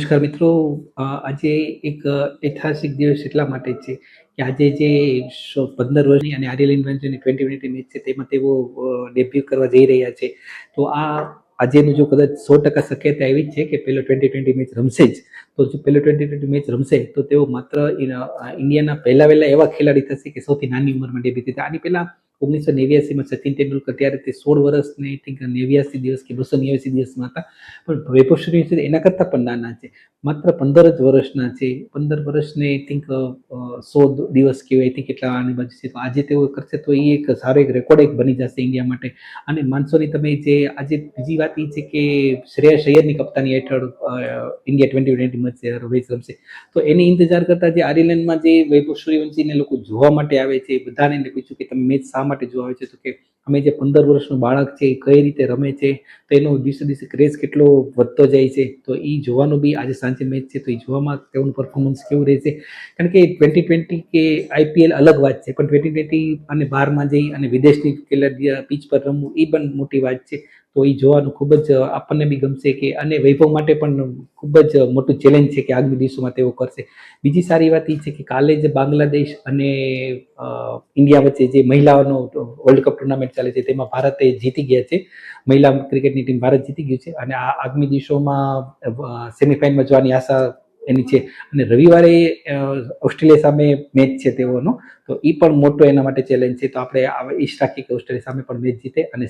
નમસ્કાર મિત્રો. આજે એક ઐતિહાસિક દિવસ એટલા માટે છે કે આજે જે 15 વર્ષની અને આર્યન ઇન્વેન્શનની 2020 મેચ છે તેમાં તેઓ ડેબ્યુ કરવા જઈ રહ્યા છે. તો આજેનું જો કદાચ 100% શક્યતા એવી જ છે કે પેલો 2020 મેચ રમશે જ. તો જો પેલો 2020 મેચ રમશે તો તેઓ માત્ર ઇન્ડિયાના પહેલા એવા ખેલાડી થશે કે સૌથી નાની ઉંમરમાં ડેબ્યુ થશે. આની પહેલા 1989માં સચિન તેંડુલકર, ત્યારે તે 16 વર્ષને 89 દિવસ કે 289 દિવસમાં હતા. પણ વૈભવ સૂર્યવંશી એના કરતાં પણ નાના છે, માત્ર 15 જ વર્ષના છે. 15 વર્ષને આઈ થિંક 100 દિવસ કે આઈ થિંક એટલા આની બાજુ છે. તો આજે તેઓ કરશે તો એ એક સારો એક રેકોર્ડ એક બની જશે ઇન્ડિયા માટે. અને માનસો નહીં તમે, જે આજે બીજી વાત એ છે કે શ્રેયસ અય્યરની કપ્તાની હેઠળ ઇન્ડિયા 2020 મેચ રમશે. તો એની ઇંતજાર કરતા જે આયર્લેન્ડમાં જે વૈભવ સૂર્યવંશીને લોકો જોવા માટે આવે છે, બધાને પૂછ્યું કે તમે મેચ શા માટે જોવા આવે છે, તો કે અમે જે 15 વર્ષનું બાળક છે એ કઈ રીતે રમે છે, તો એનો દિવસે દિવસે ક્રેઝ કેટલો વધતો જાય છે. તો એ જોવાનું બી આજે સાંજે મેચ છે, તો એ જોવામાં તેઓનું પરફોર્મન્સ કેવું રહેશે. કારણ કે 2020 કે આઈપીએલ અલગ વાત છે, પણ 2020 અને બહારમાં જઈ અને વિદેશની પીચ પર રમવું એ પણ મોટી વાત છે. તો એ જોવાનું ખૂબ જ આપણને બી ગમશે કે, અને વૈભવ માટે પણ ખૂબ જ મોટું ચેલેન્જ છે કે આગામી દિવસોમાં તેઓ કરશે. બીજી સારી વાત એ છે કે કાલે જ બાંગ્લાદેશ અને ઇન્ડિયા વચ્ચે જે મહિલાઓનો વર્લ્ડ કપ ટુર્નામેન્ટ ચાલે છે તેમાં ભારતે જીતી ગયા છે. મહિલા ક્રિકેટની ટીમ ભારત જીતી ગયું છે અને આ આગામી દિવસોમાં સેમીફાઇનલમાં જવાની આશા એની છે. અને રવિવારે ઓસ્ટ્રેલિયા સામે મેચ છે તેઓનો, તો એ પણ મોટો એના માટે ચેલેન્જ છે. તો આપણે ઈચ્છ રાખીએ કે ઓસ્ટ્રેલિયા સામે પણ મેચ જીતે અને